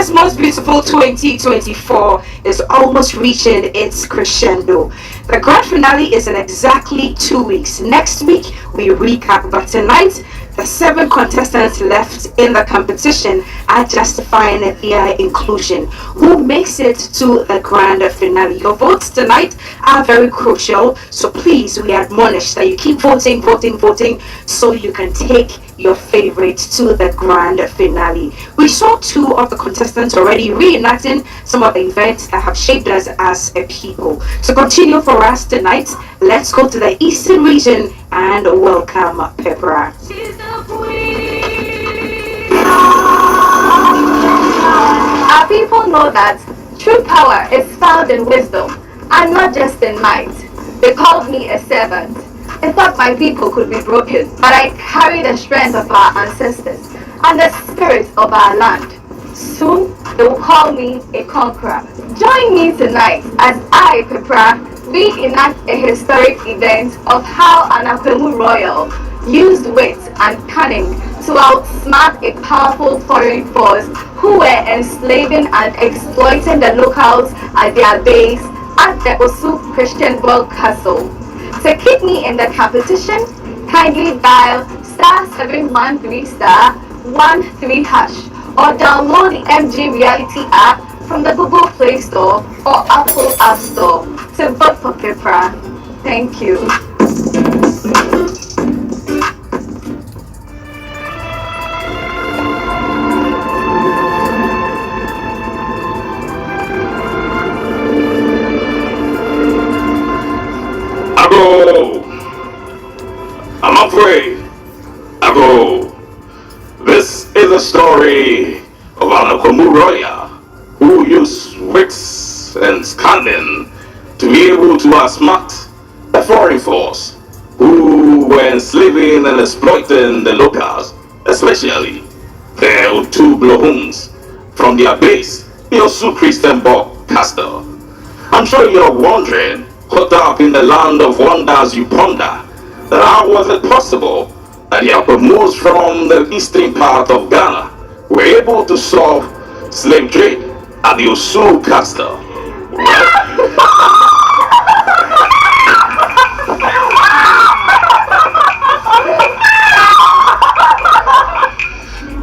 this most beautiful 2024 is almost reaching its crescendo. The grand finale is in exactly 2 weeks. Next week, we recap, but tonight, the 7 contestants left in the competition are justifying their inclusion. Who makes it to the grand finale? Your votes tonight are very crucial, so please, we admonish that you keep voting, voting, voting, so you can take your favorite to the grand finale. We saw 2 of the contestants already reenacting some of the events that have shaped us as a people. To continue for us tonight, let's go to the Eastern region and welcome Pepra. She's the queen. Our people know that true power is found in wisdom and not just in might. They called me a servant. I thought my people could be broken, but I carry the strength of our ancestors and the spirit of our land. Soon, they will call me a conqueror. Join me tonight as I, Pepra, reenact a historic event of how an Apemu royal used wit and cunning to outsmart a powerful foreign force who were enslaving and exploiting the locals at their base at the Osu Christian World Castle. To keep me in the competition, kindly dial *713*13# or download the MG Reality app from the Google Play Store or Apple App Store to vote for Pepra. Thank you. Ago! I'm afraid. Ago! This is a story of an Apemu royal who used wits and cunning to be able to outsmart the foreign force who were enslaving and exploiting the locals, especially the Otu Blohuns from their base, the Osu Christian World Castle. I'm sure you're wondering, caught up in the land of wonders, you ponder that how was it possible that the Apemus from the eastern part of Ghana were able to solve slave trade at the Osu Castle?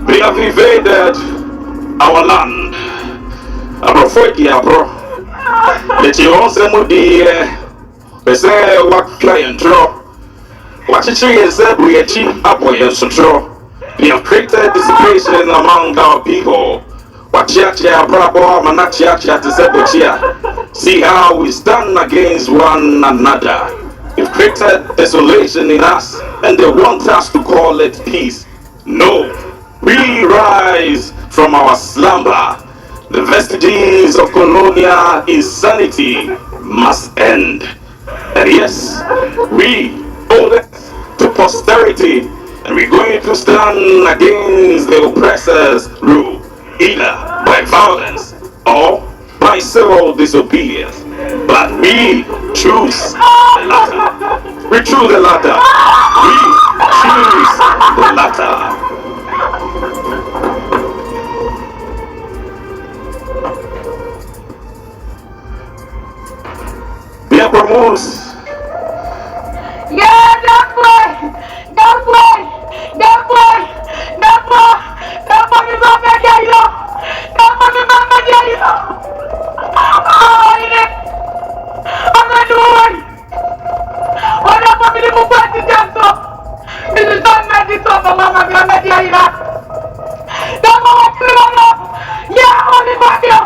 They have invaded our land. I'm afraid, bro. That you also would be say what client draw. What you see is that we achieve upward and so. We have created dissipation among our people. What chia bravo manachia to say. See how we stand against one another. We've created desolation in us, and they want us to call it peace. No, we rise from our slumber. The vestiges of colonial insanity must end. And yes, we owe it to posterity, and we're going to stand against the oppressor's rule, either by violence or by civil disobedience. But we choose the latter. We choose the latter. We choose the latter. We are promoted. Yeah, don't play! Don't play! Don't play! Don't play! Don't play me, Mama Jayo! Don't play me, Mama Jayo! Oh, I'm not doing it! What up, I'm going to move back to Janto? This is not magic, so Mama Jayo! Don't go to the yeah, only back here!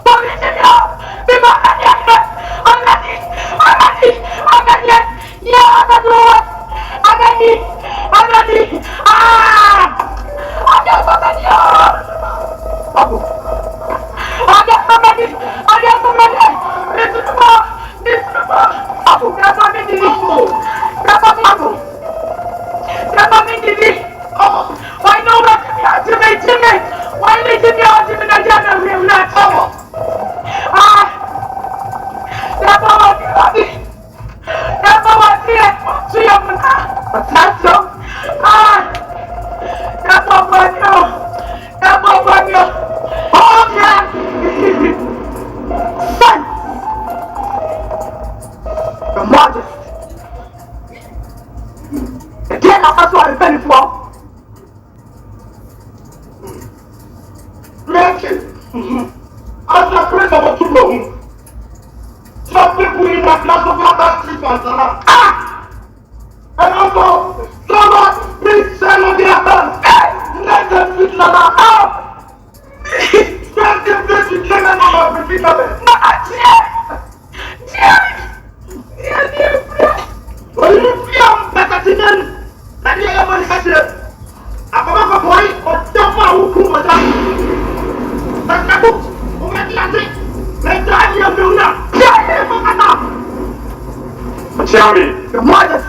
Only to you! Be Mama Jayo! I'm not it! I'm not it! I'm not it! Yeah, I'm not doing it! I'm not it! I'm not it! Ah! I'm not somebody else! I'm not somebody! I'm not somebody! This is the ball! This is the ball! That's what I'm doing! That's what I'm doing! That's what I'm doing! Oh! Why no one to me? Why did you be out to me? I don't know. As a friend of a two some people in that class of other treatments and also someone please sell on their hands. Let them fit Lala out. Send them to China of the people. Well, you feel better to them than you ever had it. A boy or someone who was Charlie, your mother.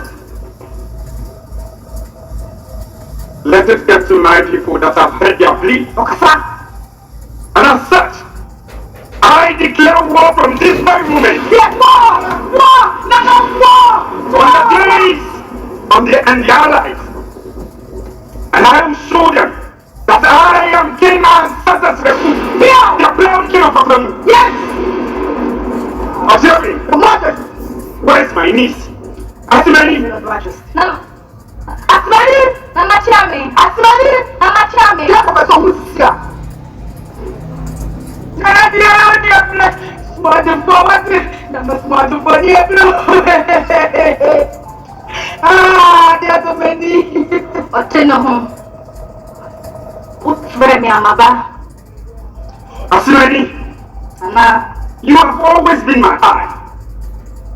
let it get to my people that have heard their plea. And as such, I declare war from this very moment. Yes, war! On the days on and their life. And I will show them that I am King Ancestors Refu. Yeah. The proud king of them. Yes! Observe me. Your mother. Where is my niece? Asimeni. No. Asmani, Mama Chami. Asmani, Mama Chami. Yeah, Professor Musia. Smart forward. Number smart for you. Ah, there are so many. Oteno. Utremi Amaba. Asimeni. Mama. You have always been my eye.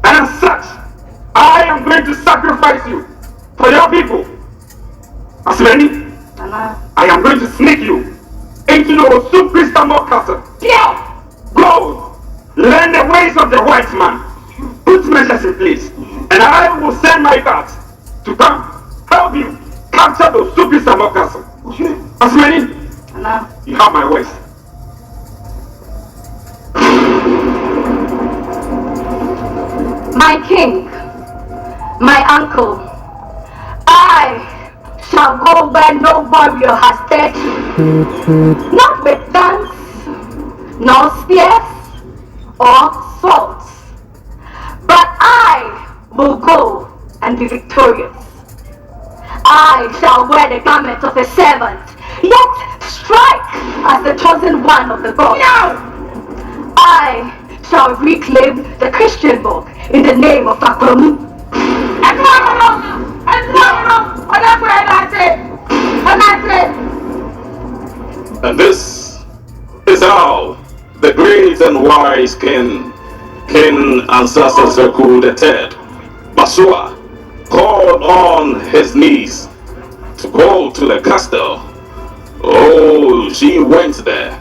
And as such, I am going to sacrifice you for your people. Asimeni, I am going to sneak you into the Osu Castle. Yeah. Go, learn the ways of the white man. Put measures in place, and I will send my guards to come help you capture the Osu Castle. Asimeni, you have my voice. My king, my uncle, I shall go where no warrior has dared to, not with guns, nor spears, or swords, but I will go and be victorious. I shall wear the garment of a servant, yet strike as the chosen one of the gods. No! I shall reclaim the Christian book in the name of Akromu. And this is how the great and wise King Ancestor Zeku III, Basua, called on his niece to go to the castle. Oh, she went there,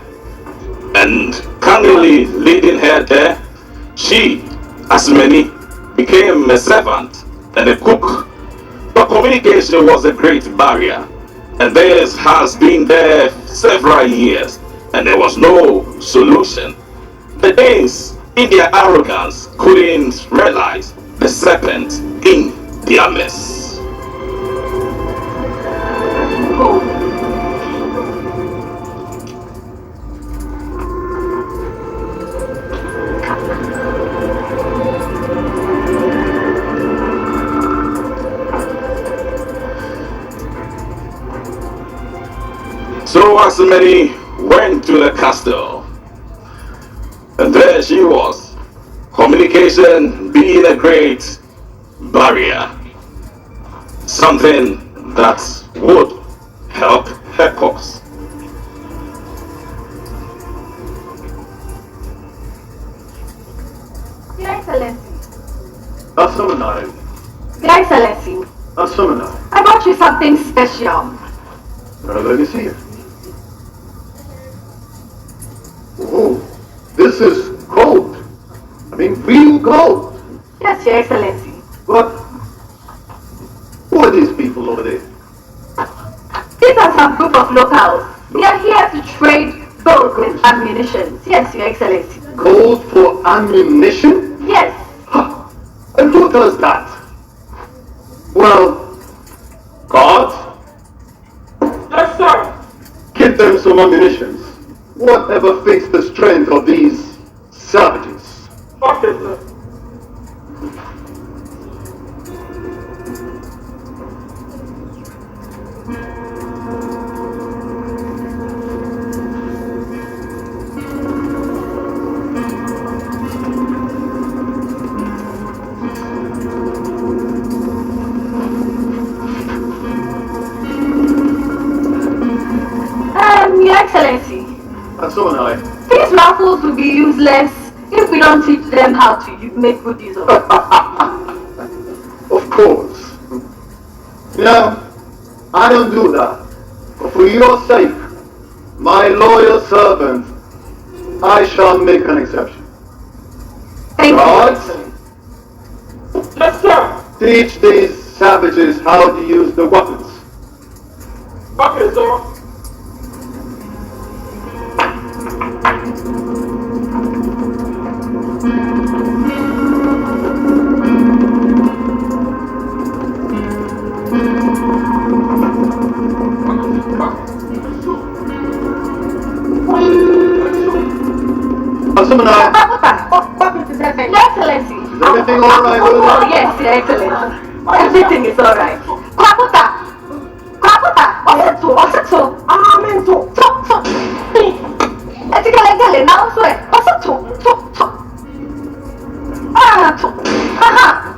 and cunningly leading her there, she, as many, became a servant and a cook. But communication was a great barrier, and this has been there several years, and there was no solution. The Danes, in their arrogance, couldn't realize the serpent in their mess. So Asimeni went to the castle, and there she was, communication being a great barrier, something that would help her cause. Your Excellency. Your Excellency. I brought you something special. Let me see it. Oh, this is gold. I mean, real gold. Yes, Your Excellency. But who are these people over there? These are some group of locals. They are here to trade gold with ammunition. Yes, Your Excellency. Gold for ammunition? Yes. Huh. And who does that? Well, God? Yes, sir. Give them some ammunition. Whatever fits the strength of these savages. Okay, sir. And so am I. These raffles will be useless if we don't teach them how to make good use of it. Of course. Now, I don't do that. But for your sake, my loyal servant, I shall make an exception. Thank Guards, you. Yes, sir. teach these savages how to use the weapons. Okay, sir. Asumana, Your Excellency. is everything all right over Oh, there? yes, Your Excellency. Everything is all right. Kwakuta. Kwakuta. Oseto. Amento. To. Etigale now swear. Oseto. To. To. Haha.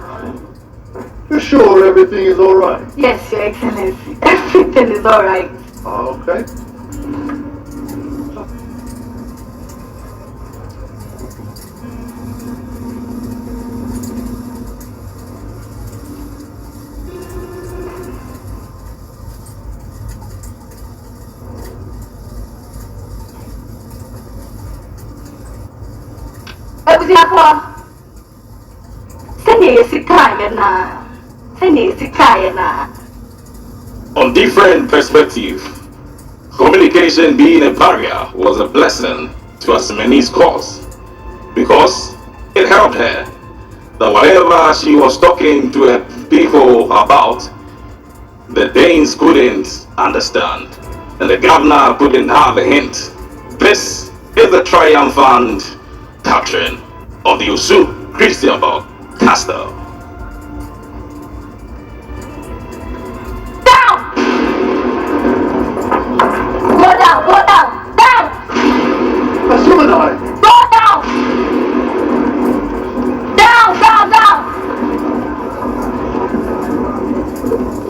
You sure everything is all right? Yes, Your Excellency. Everything is all right. Okay. On different perspective, communication being a barrier was a blessing to Asimeni's cause because it helped her that whatever she was talking to her people about, the Danes couldn't understand and the governor couldn't have a hint. This is the triumphant doctrine of the Usu Christianburg Castle. Go down. Asumana, Go down. Down.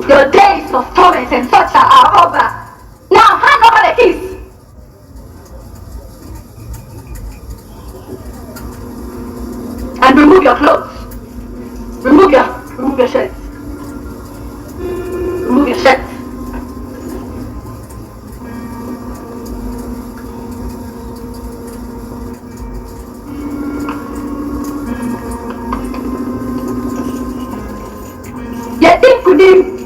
Your days of torment and torture are over. Now hand over the keys. And remove your clothes. Remove your shirt. Remove your shirt. Yatim kudim.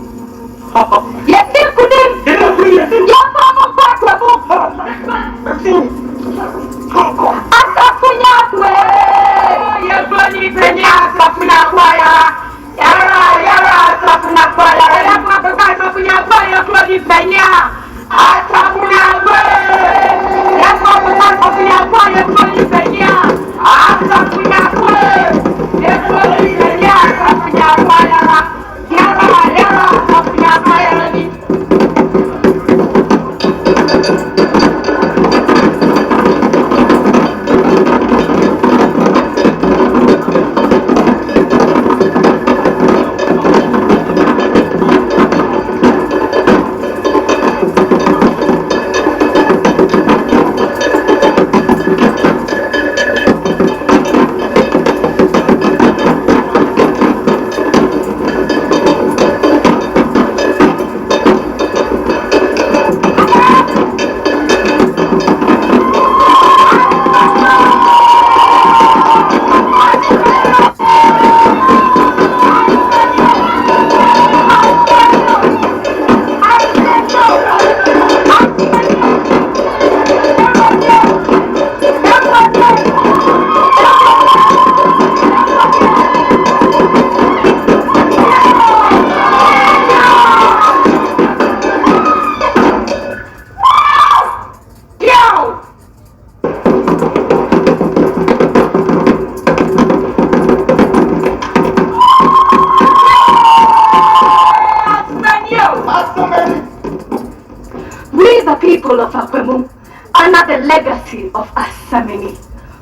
Of Akwemu are not the legacy of Asameni,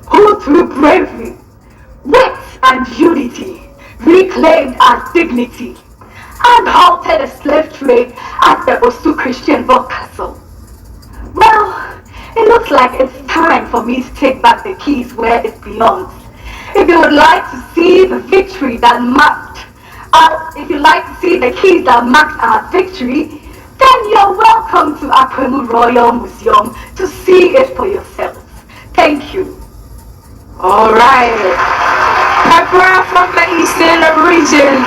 who through bravery, wit and unity reclaimed our dignity and halted the slave trade at the Osu Christian Castle. Well, It looks like it's time for me to take back the keys where it belongs. If you would like to see the victory that marked if you'd like to see the keys that marked our victory, then you're welcome to Akwemu Royal Museum to see it for yourselves. Thank you. All right. Pepper from the Eastern region,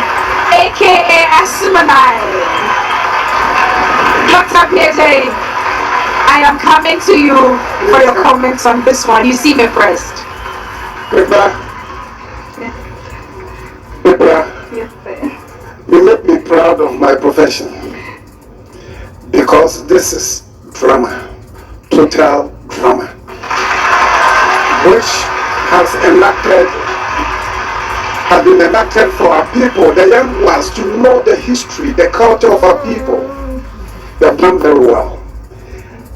aka Asumanai. Dr. Piete, I am coming to you for your comments on this one. You see me first. Pepper. Yes, sir. You make me proud of my profession because this is drama, total drama, which has been enacted for our people, the young ones, to know the history, the culture of our people. They have done very well.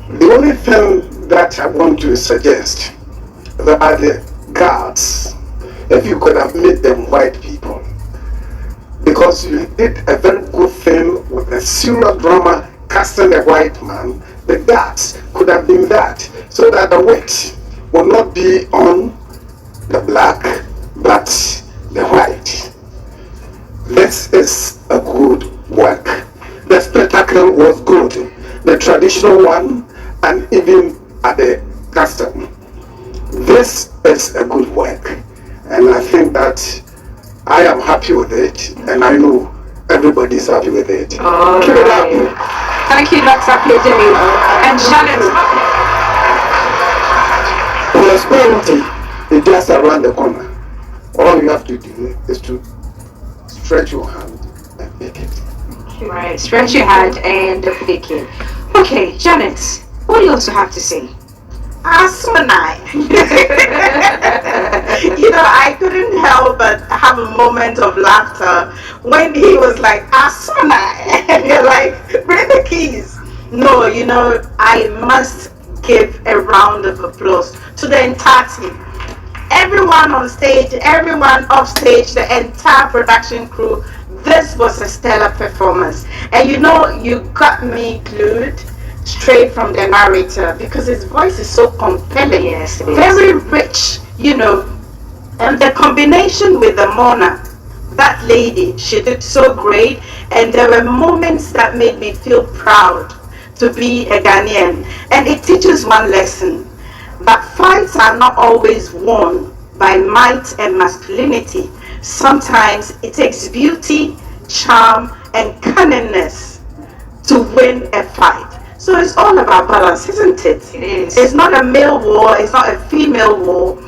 The only thing that I want to suggest are the guards. If you could have made them white people, because you did a very good thing with a serious drama, casting a white man, the guards could have been that, so that the weight will not be on the black, but the white. This is a good work. The spectacle was good, the traditional one, and even at the custom. This is a good work, and I think that I am happy with it, and I know everybody is happy with it. Keep it up. Thank you, Dr. Piete. And Janet. Prosperity is just around the corner. All you have to do is to stretch your hand and make it. Right, stretch your hand and pick it. Okay, Janet, what do you also have to say? Asumanai. I couldn't help but have a moment of laughter when he was like, Asumanai. And you're like, bring the keys. No, I must give a round of applause to the entire team. Everyone on stage, everyone off stage, the entire production crew. This was a stellar performance. And you got me glued straight from the narrator because his voice is so compelling. Yes, it is. Very rich, and the combination with the Mona, that lady, she did so great, and there were moments that made me feel proud to be a Ghanaian. And it teaches one lesson, that fights are not always won by might and masculinity. Sometimes it takes beauty, charm, and cunningness to win a fight. So it's all about balance, isn't it? It is. It's not a male war, it's not a female war,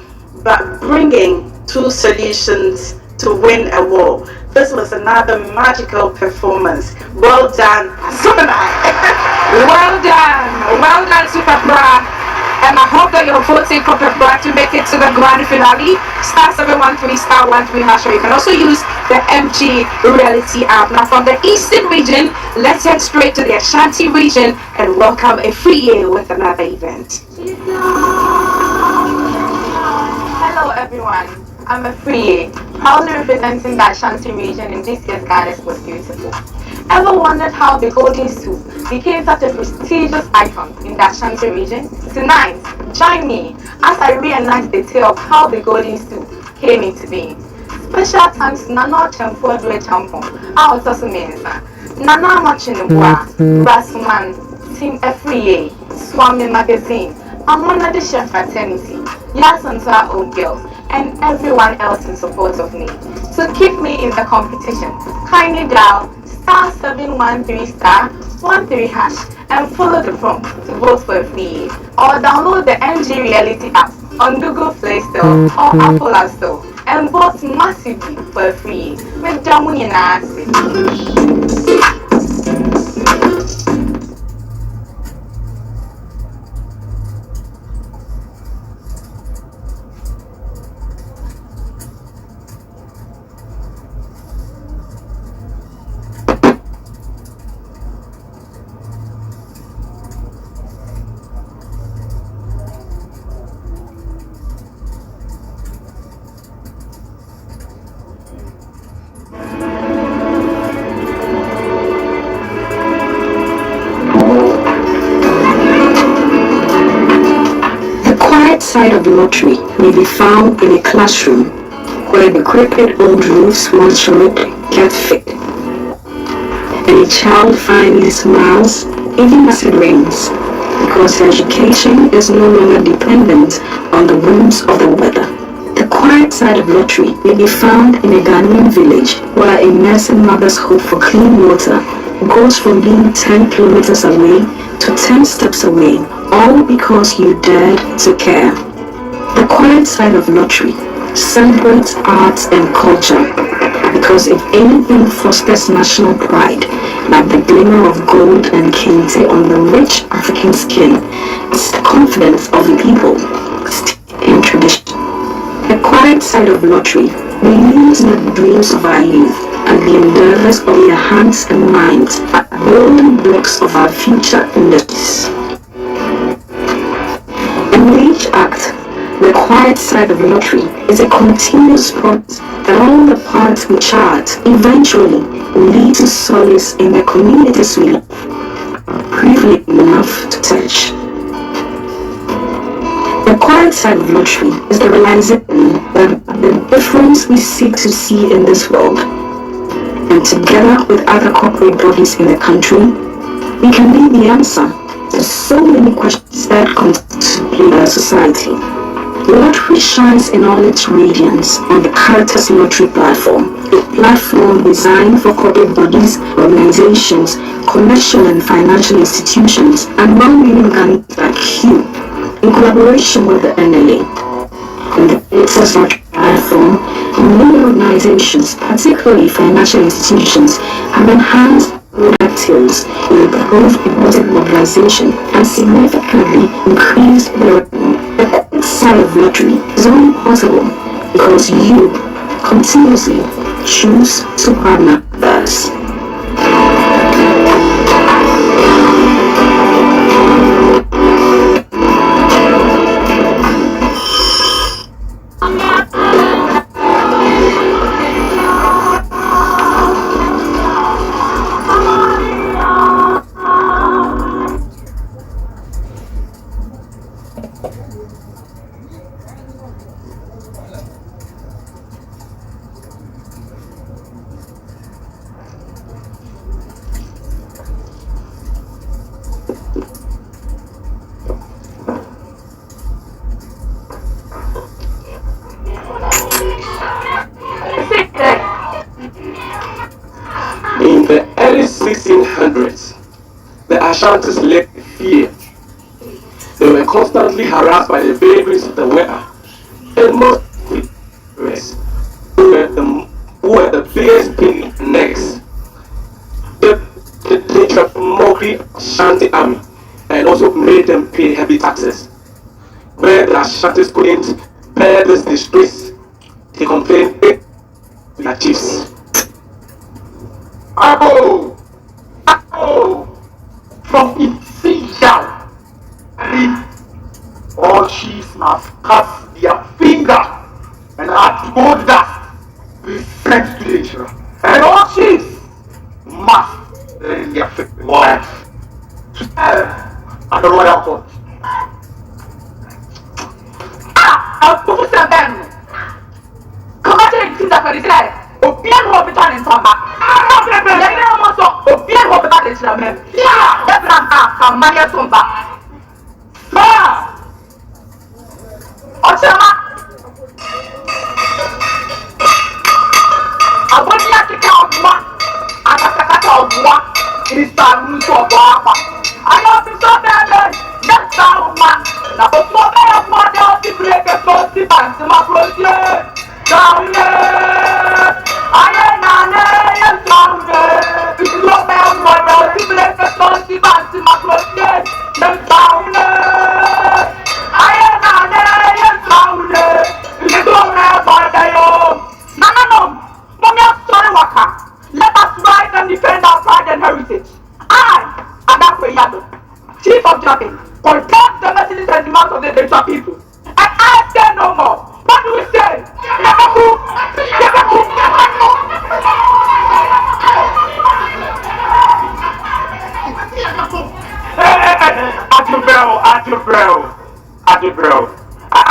but bringing two solutions to win a war. This was another magical performance. Well done, Asumanai. Well done, Super Bra. And I hope that you're voting for Pepper to make it to the grand finale. *713 *13#. You can also use the MG Reality app. Now from the Eastern region, let's head straight to the Ashanti region and welcome a free year with another event. Hello everyone, I'm a free, proudly representing the Ashanti region in this year's Goddess Was Beautiful. Ever wondered how the golden stool became such a prestigious icon in the Ashanti region? Tonight, join me as I reenact the tale of how the golden stool came into being. Special thanks to Nana Chempo Dwe Champon, our Mensa, Nana Machinubua, Brasman, Team FREA, Swami Magazine, Amona the Chef Fraternity, Yasanta Old Girls, and everyone else in support of me. So keep me in the competition. Kindly dial *713*13# and follow the prompt to vote for a free or download the MG Reality app on Google Play Store or Apple App Store and vote massively for a free with Jamunina. quiet side of the lottery may be found in a classroom where the crooked old roofs once showed get fixed, and a child finally smiles even as it rains, because education is no longer dependent on the whims of the weather. The quiet side of lottery may be found in a Ghanaian village where a nursing mother's hope for clean water goes from being 10 kilometers away to 10 steps away, all because you dared to care. The quiet side of lottery celebrates arts and culture, because if anything fosters national pride, like the glimmer of gold and kente on the rich African skin, it's the confidence of the people in tradition. The quiet side of lottery believes in the dreams of our youth and the endeavors of their hands and minds are building blocks of our future industries. And with each act, the quiet side of lottery is a continuous process that all the parts we chart eventually will lead to solace in the communities we love, privileged enough to touch. The quiet side of lottery is the realization that the difference we seek to see in this world, and together with other corporate bodies in the country, we can be the answer to so many questions that constitute our society. Lottery shines in all its radiance on the Caritas Lottery platform, a platform designed for corporate bodies, organizations, commercial and financial institutions, and well-meaning Ghanaians like you, in collaboration with the NLA. And the Caritas Lottery platform, many organizations, particularly financial institutions, have enhanced product sales, improved deposit mobilization, and significantly increased their revenue. The quick side of lottery is only possible because you continuously choose to partner with us. In the early 1600s, the Ashantis lived in fear. They were constantly harassed by the vagaries of the weather, and most who were the biggest pain in the necks. They tried to mockery of Ashanti army and also made them pay heavy taxes. Where the Ashantis couldn't bear this disgrace, they complained to their chiefs. Abo! From its down, and all chiefs must cut their finger and add gold dust be sent to the Israel. And all chiefs must lay their wives to at the royal court. Ah! Professor Ben! Come on, take things for the day. Obian will be turning some back. Obian will be back in the yeah, that's a man some back. Ochama! I want you to count one. I got to count one. It is time to walk. I know to stop that. That's how much. Now, before I have more than to break a first demand to my project. Down there. I am down there. If you don't have more than to break a first demand to my project. Down there. I am down there. If you don't have more than no. Let us rise and defend our pride and heritage. I, Adakwe Yado, Chief of Japping, condemn the messages and demands of the Delta people. And I say no more. What do we say?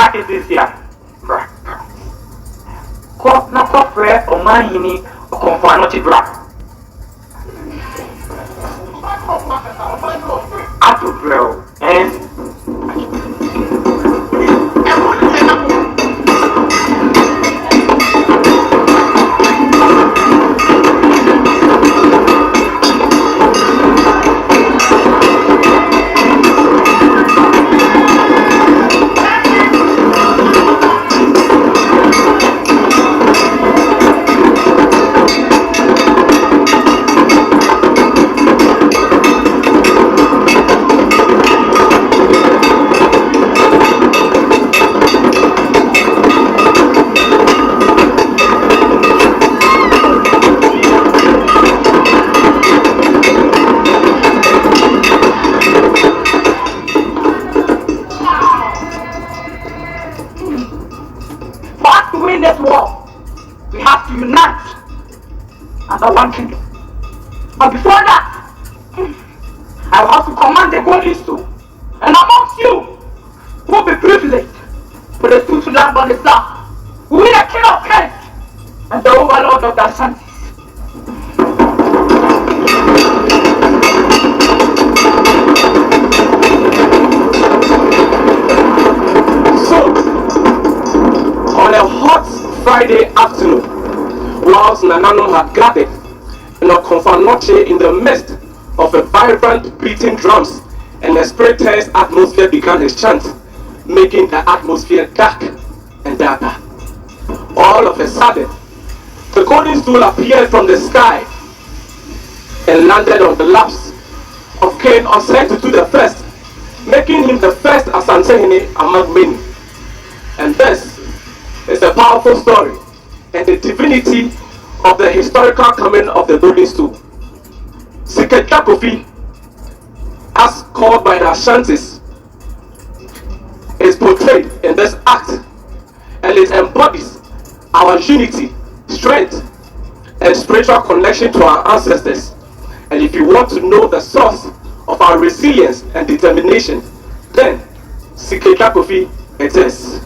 I did this here. Cop na cofre or mine or confanoti drop. Apple bro, and under one kingdom. But before that, I will have to command the golden stool. And amongst you, who will be privileged for the stool to land on the south, who will be the king of kings and the overlord of the Ashantis. So, on a hot Friday afternoon, whilst Nanano had gathered in a confanoche in the midst of a vibrant beating drums, and a spirit-tense atmosphere began his chant, making the atmosphere dark and darker. All of a sudden, the golden stool appeared from the sky and landed on the laps of King Osentutu the first, making him the first Asantehene among many. And this is a powerful story and the divinity of the historical coming of the golden stool. Siketakofi, as called by the Ashantis, is portrayed in this act, and it embodies our unity, strength, and spiritual connection to our ancestors. And if you want to know the source of our resilience and determination, then Siketakofi it is.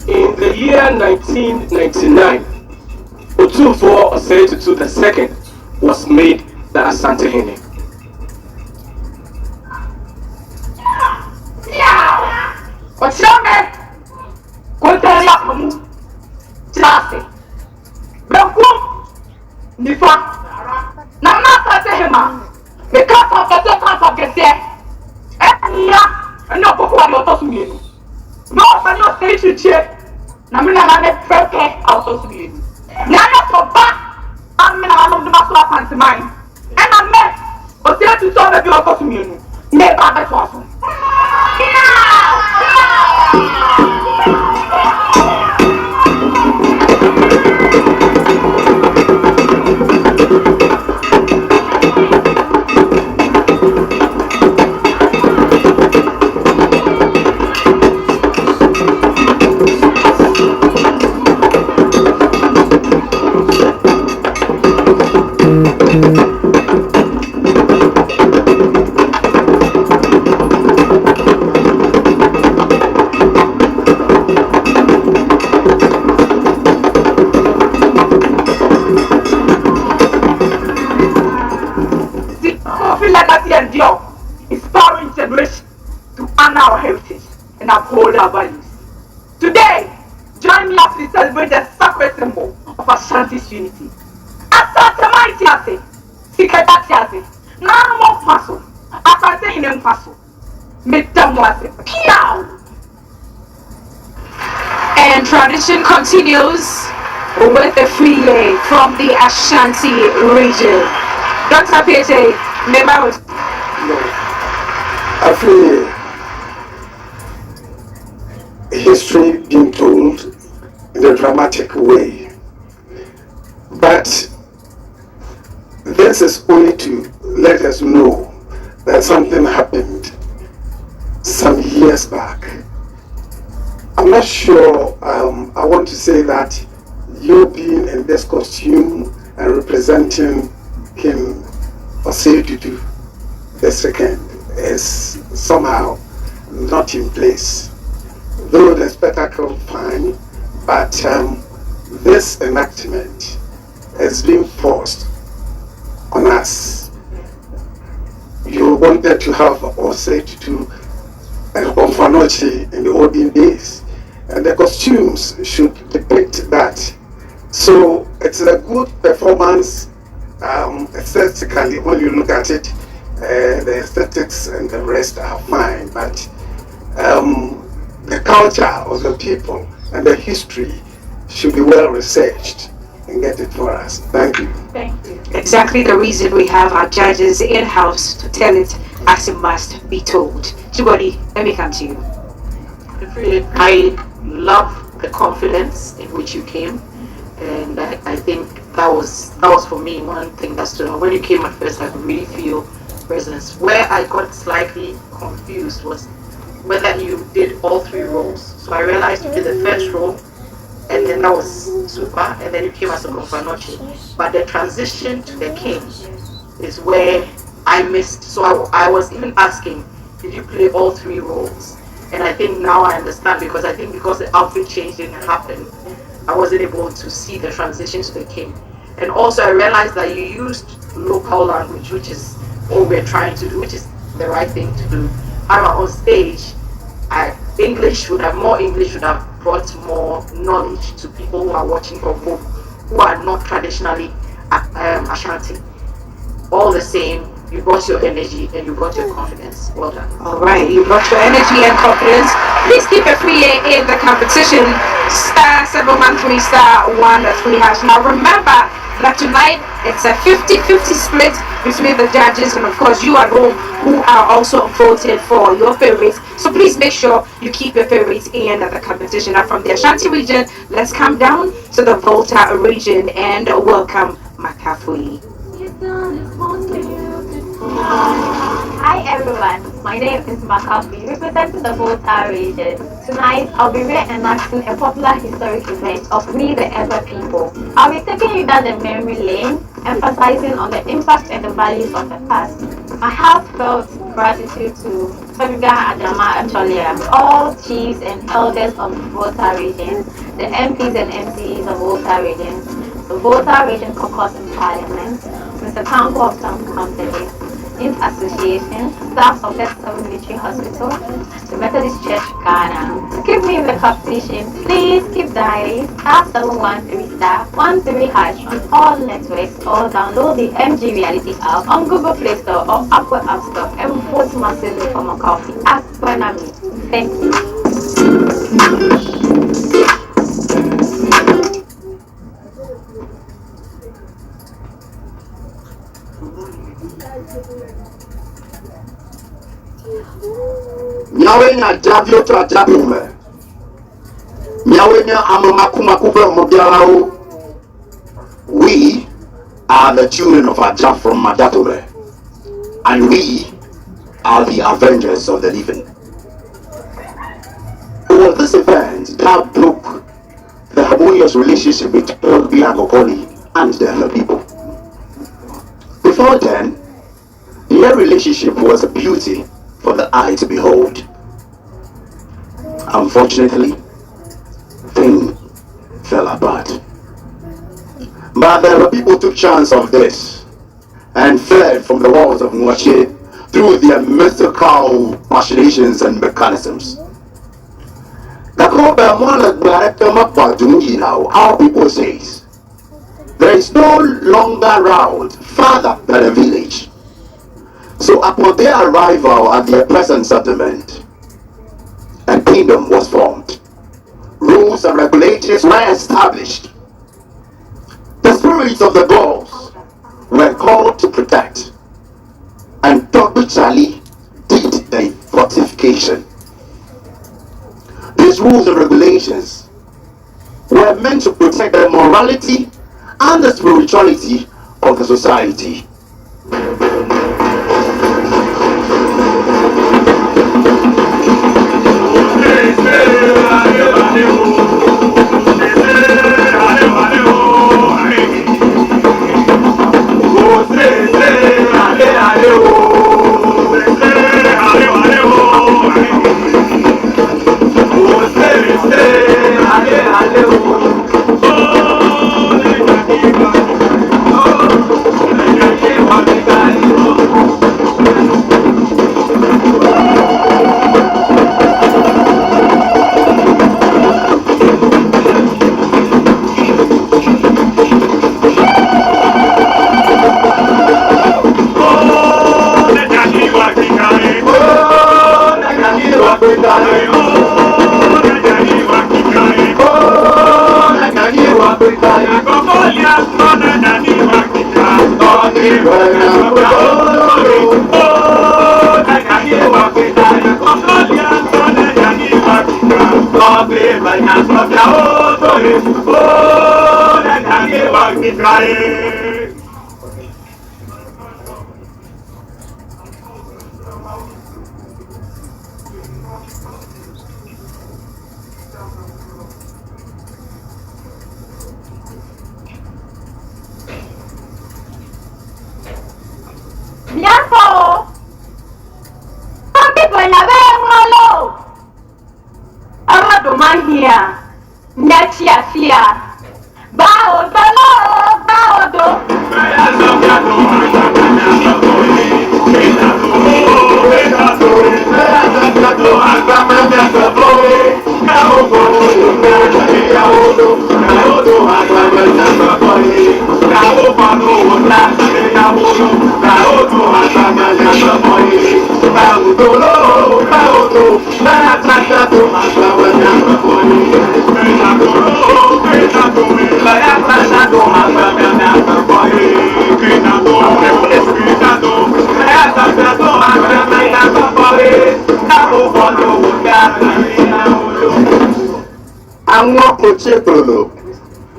In the year 1999, Otumfuo Osentutu II was made the Asantehene. coffee legacy endure, inspiring generations to honor our heritage and uphold our values. Today, join me as we celebrate the sacred symbol of Ashanti's unity. Asante Maitiase, Sikadatiase, Namo Faso, Asante Inem Faso, Metamwase, Piao. And tradition continues with the freeway from the Ashanti region. Dr. Pete, member of I feel history being told in a dramatic way, but this is only to let us know that something happened some years back. I'm not sure I want to say that you being in this costume and representing King Osei the second is somehow not in place. Though the spectacle fine, but this enactment is being forced on us. You wanted to have Osei and Ofanochi in the olden days, and the costumes should depict that. So it's a good performance aesthetically when you look at it. The aesthetics and the rest are fine, but the culture of the people and the history should be well researched and get it for us. Thank you. Thank you. exactly the reason we have our judges in-house to tell it as it must be told. Chibodi, let me come to you. I love the confidence in which you came, and I think that was for me one thing that stood out. When you came at first, I could really feel presence. Where I got slightly confused was whether you did all three roles. So I realized you did the first role, and then that was super, and then you came as a Confanochi. But the transition to the king is where I missed. So I was even asking, did you play all three roles? And I think now I understand, because I think because the outfit change didn't happen, I wasn't able to see the transition to the king. And also I realized that you used local language, which is what we're trying to do, which is the right thing to do. However, on stage, English would have brought more knowledge to people who are watching from home, who are not traditionally Ashanti. All the same, you brought your energy and you brought your confidence. Well done. All right, you brought your energy and confidence. Please keep it free in the competition. Star 713 star 1 #3#. Now remember that tonight it's a 50-50 split between the judges and of course you at home who are also voted for your favorites. So please make sure you keep your favorites in the competition. Now from the Ashanti region, let's come down to the Volta region and welcome Makafui. Hi everyone, my name is Makafi, representing the Volta region. Tonight, I'll be reenacting a popular historic event of We the Ever people. I'll be taking you down the memory lane, emphasizing on the impact and the values of the past. My heartfelt gratitude to Fabiga Adama Acholia, all chiefs and elders of the Volta region, the MPs and MCEs of Volta region, the Volta region caucus in Parliament, Mr. Kanko of some companies, Youth Association, staff of the Military Hospital, the Methodist Church Ghana. To keep me in the competition, please keep dialing *713 *13# on all networks, or download the MG Reality app on Google Play Store or Apple App Store and vote massively for my coffee at Banami. Thank you. Nyawenya Javio to Ajabume. Nyawenya Amamakumakuba Mobialao. We are the children of Ajah from Madatore, and we are the avengers of the living. It was this event that broke the harmonious relationship between Biagokoli and the people. Before then, their relationship was a beauty for the eye to behold. Unfortunately, things fell apart. But the people took chance of this and fled from the walls of Nwashe through their mystical machinations and mechanisms. Our people says there is no longer route farther than a village. So upon their arrival at their present settlement, a kingdom was formed. Rules and regulations were established. The spirits of the gods were called to protect, and Dr. Charlie did a fortification. These rules and regulations were meant to protect the morality and the spirituality of the society.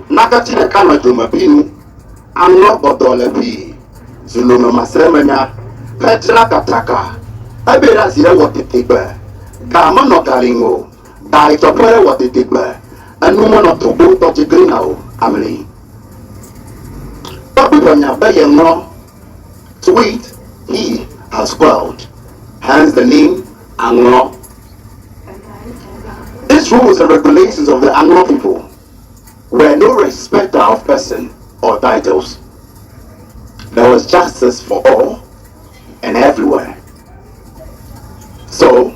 Nakati kama jumapinu ango bodole bi zuluno masemenya petra kataka abera zire wotetegba kama no galingo dai topere wotetegba anumo no tobo to jigrina o amli papi banya baye no sweet he has quelled, hence the name Anglo. These rules and regulations of the Anglo people were no respecter of person or titles. There was justice for all and everywhere. So,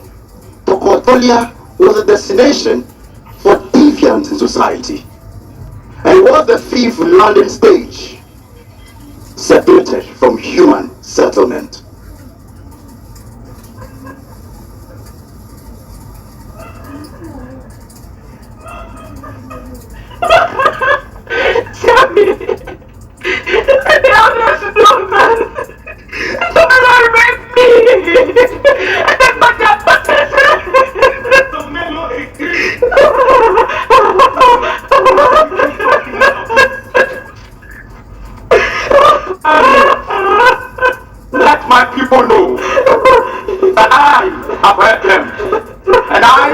Tokotolia was a destination for deviants in society, and it was the fifth landing stage separated from human settlement. Let my people know that I have heard them, and I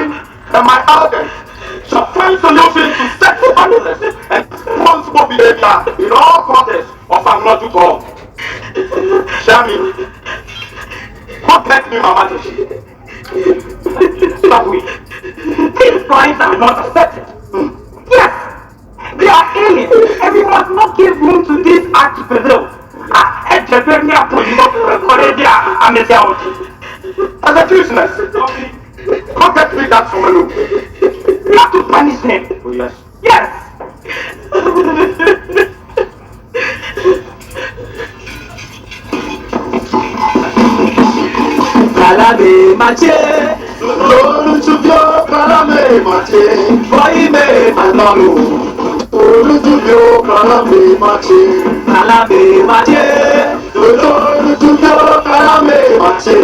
and my elders shall find solutions to sexual violence and responsible behavior in all contexts of Anglo. Shami, protect me, Mama Teshi. Stop me. These crimes are not accepted. Yes, they are alien, and we must not give room to these acts below. And As a business, protect me that someone. You have to punish him. Oh, yes. Yes. Kalame mache, Olùtúbíọ́ kálámẹ̀ màtí. boime manolo. Olùtúbíọ́ kálámẹ̀ màtí. Kalame mache, Olùtúbíọ́ kálámẹ̀ màtí.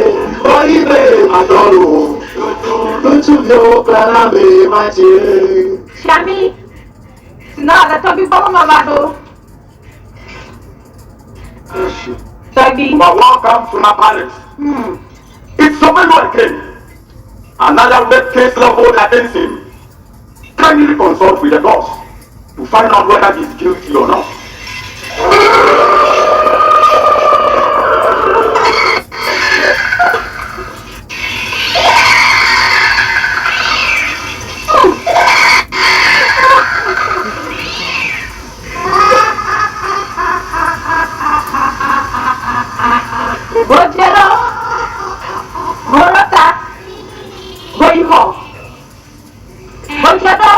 boime manolo. Olùtúbíọ́ kálámẹ̀ màtí. Shami, sinada tobi baba mabado. Tobi. But welcome to my palace. It's Somelu again. Another red case leveled against him. Kindly consult with the boss to find out whether he's guilty or not. Bojero. Borota. Boyho. Bojero.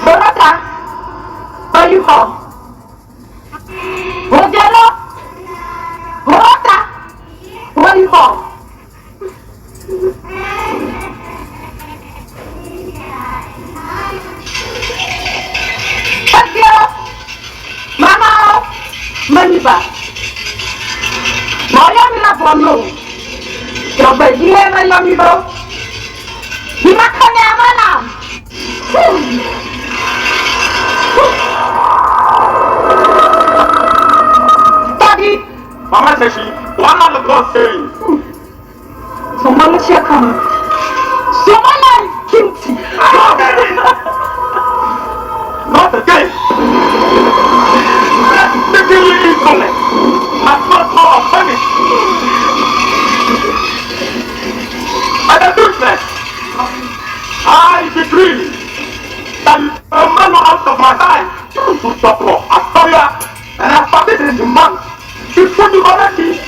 Borota. Boyho. Bojero. Borota. Boyho. Bojero. Mama. Maniba. Moya mina bono. Yoba diye na yamibo. Himakane amana. Daddy, Mama Teshi, one of the boss saying, someone check on. Someone is guilty. not again. The killing insolent must not go unpunished. By the business, I decree that a man out of my life to suffer Astoria and I forbid his demand to put to already.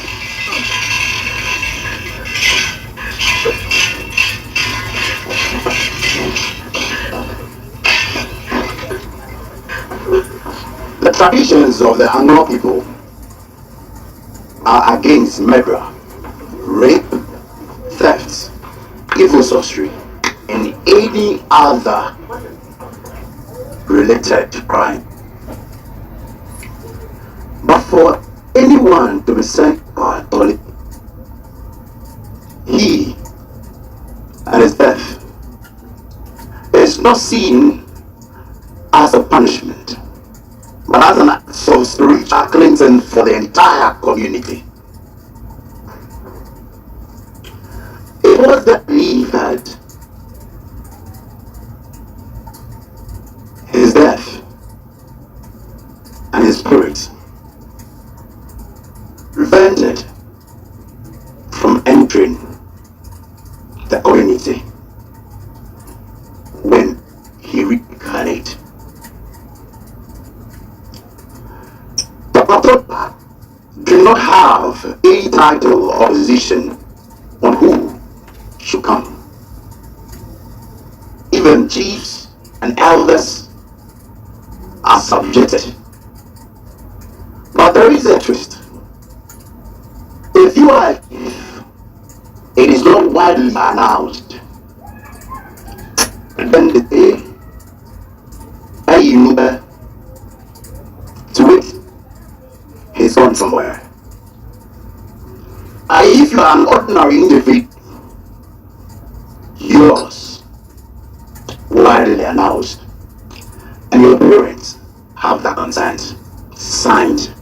The traditions of the Anglo people are against murder, rape, theft, evil sorcery, and any other related crime. But for anyone to be sent by authority, he and his death is not seen as a punishment, but as an act of spiritual cleansing for the entire community. It was the belief that his death and his spirit prevented from entering the community when he reincarnated. The Prophet did not have any title or position on who should come. Even chiefs and elders are subjected. But there is a twist. If you are a chief, it is not widely announced. And then the day, you know, to wait, he's gone somewhere. If you are an ordinary individual, yours widely announced, and your parents have that consent signed.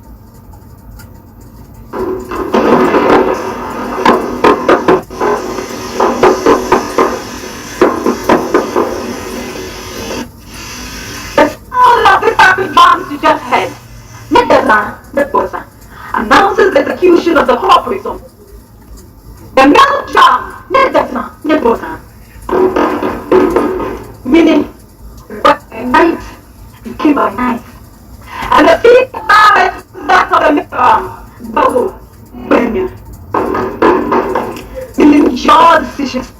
All of the traffic bombs you just had. Net announces the execution of the corporate zone. The metal job, meaning what a night became a night. And the feet that of the Bubble, Benya. Meaning your decisions.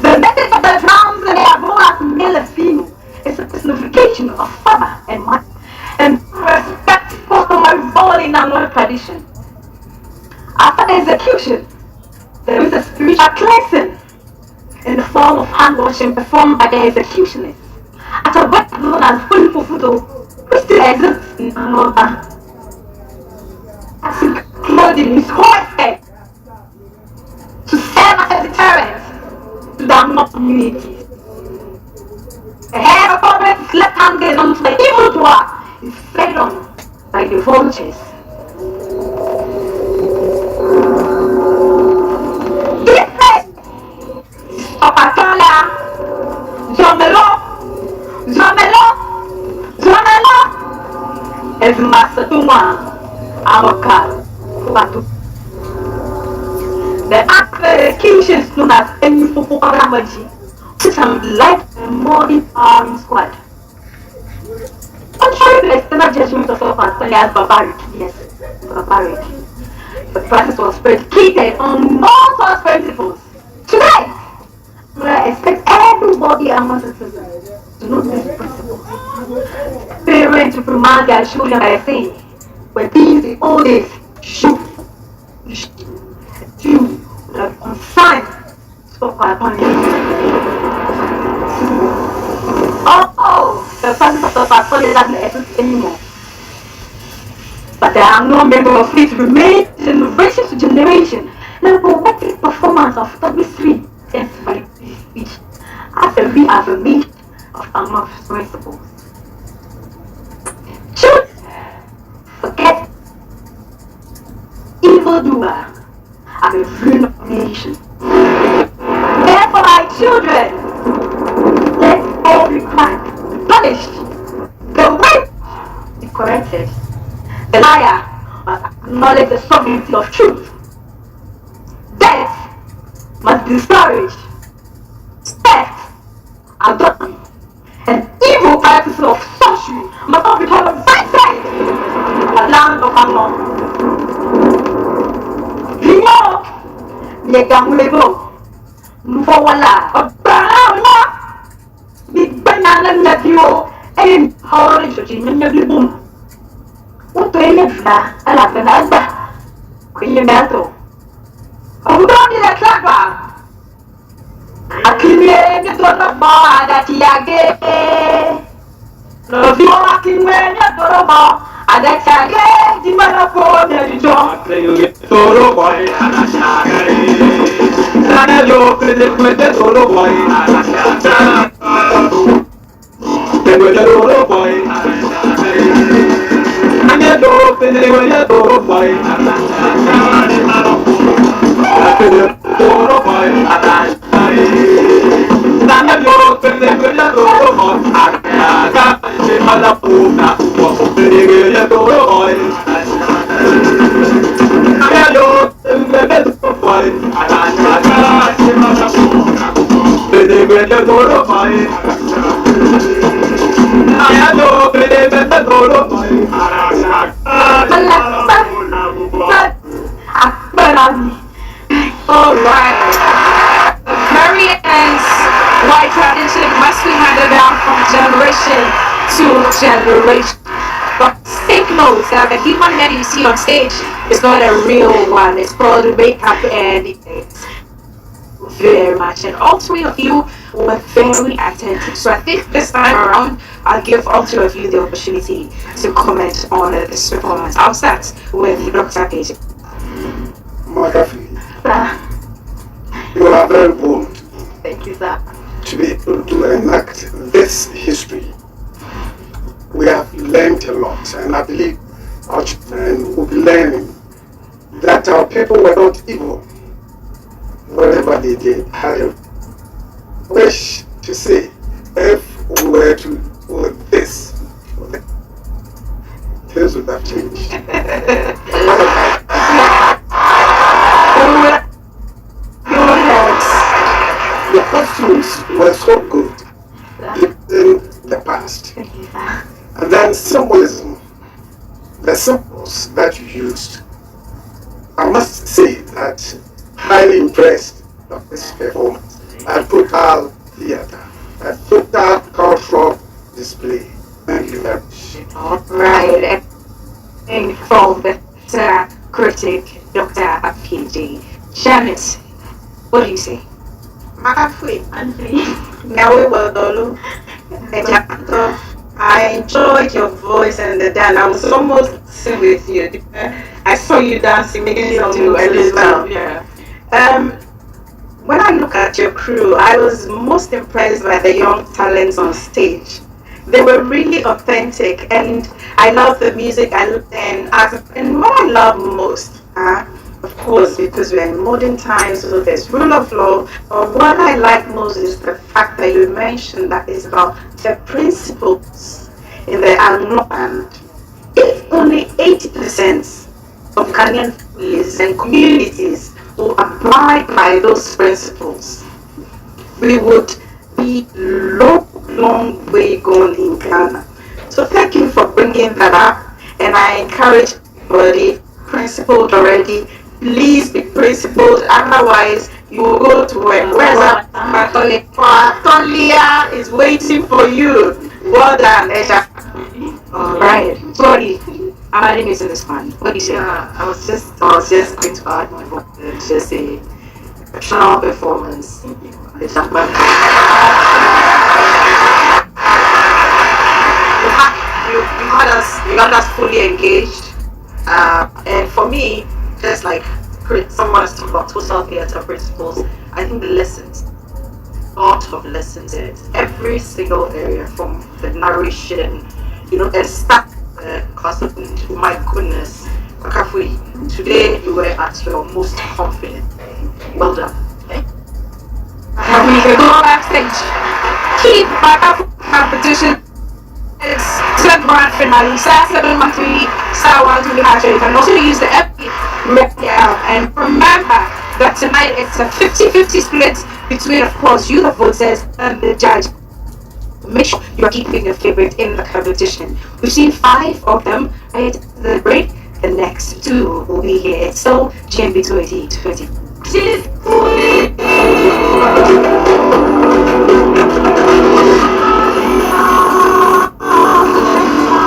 The message of the drums and the Aboras male and female is a personification of father and mother and respect for my role in our tradition. After the execution, there is a spiritual cleansing in the form of hand washing performed by the executionist at a wet known as Holy Fufuto, which still exists in Angola. As clothing is hoisted to serve as a deterrent to the Anglo community. The head of government's left hand gaze onto the evil doer is fed on by the vultures. This place of Atola, Jomelo, is Masatuma, our car, Batu. The execution is known as Enifufu Ramaji, which is like a modern armed squad. Contrary to the external judgment of our family as barbaric, yes, barbaric. The practice was predicated on non-false principles. Today, I expect everybody among citizens to know this principle. Parents to remind their children by saying, when things the old days, shoot, you have consigned spoke upon you. Oh, the practice of the past doesn't exist anymore. But there are no members of it remain generation to generation. The poetic performance of W3 by speech as a reaffirmation of our principles. Should forget evildoer as a friend of nation. Therefore, my children, let every crime be punished. The witch be corrected. The liar must acknowledge the sovereignty of truth. Death must be discouraged. Theft, adultery, and evil practices of sorcery must not become a vice in the land of Amon. Vimo, Yegamulebo, Mufawala, Obarama, Big Banana Nabio, and Orange Boom. What do you mean? I love the Nasa. Queen Metal. Oh, don't be a clapper. I can hear the sort of bar that he again. No, if you are king when you're sort of bar, and that's again, the man of God, and you don't play with solo boy, and I shall. And I look at it with the solo boy, and I shall. Then with the solo boy, and I shall. I'm your dog, and they were your dog boy. I'm your dog boy. I'm your dog, and they were your dog boy. I got my puna, they were your dog boy. I'm your dog, and they were your dog boy. They were your dog boy. Alright. Marianne's white tradition must be handed down from generation to generation. But take note that the human head you see on stage is not a real one. It's probably makeup and it's very much. And all three of you were very attentive. So I think this time around, I'll give all three of you the opportunity to comment on this performance. I'll start with Dr. Page. McAfee, you are very bold. Thank you, sir. To be able to enact this history. We have learned a lot, and I believe our children will be learning that our people were not evil. Whatever they did, I wish to say, if we were to do this, things would have changed. The costumes were so good in the past. And then symbolism, the symbols that you used had highly impressed of this performance. A total theater, a total cultural display. Thank you very much. Right. And from the critic, Dr. Apiji. Janet, what do you say? I enjoyed your voice and the dance. I was almost dancing with you. I saw you dancing, making some moves as well. Yeah. When I look at your crew, I was most impressed by the young talents on stage. They were really authentic, and I love the music. And what I love most, of course, because we're in modern times, so there's rule of law. But what I like most is the fact that you mentioned that it's about the principles in the Anglo-and. If only 80% of Ghanaian families and communities will abide by those principles, we would be long way gone in Ghana. So thank you for bringing that up, and I encourage everybody principled already. Please be principled, otherwise you will go to work. Where's that? Tolia is waiting for you. Well done, Eja. Alright. Sorry. I'm adding it to this one. What do you say? I was just going to add my voice. It's just a exceptional performance. You got us fully engaged. And for me, just like someone has talked about total theatre principles, I think the lessons, lot of lessons in it. Every single area, from the narration, and start because my goodness, Makafui, today you were at your most confident. Well done. And we can go backstage. Keep back competition. It's the grand finale. Star 713, Star 1 You can also use the FB and remember that tonight it's a 50-50 split between, of course, you the voters and the judge. Make sure you are keeping your favorite in the competition. We've seen 5 of them at the break. The next 2 will be here. So GMB 2020.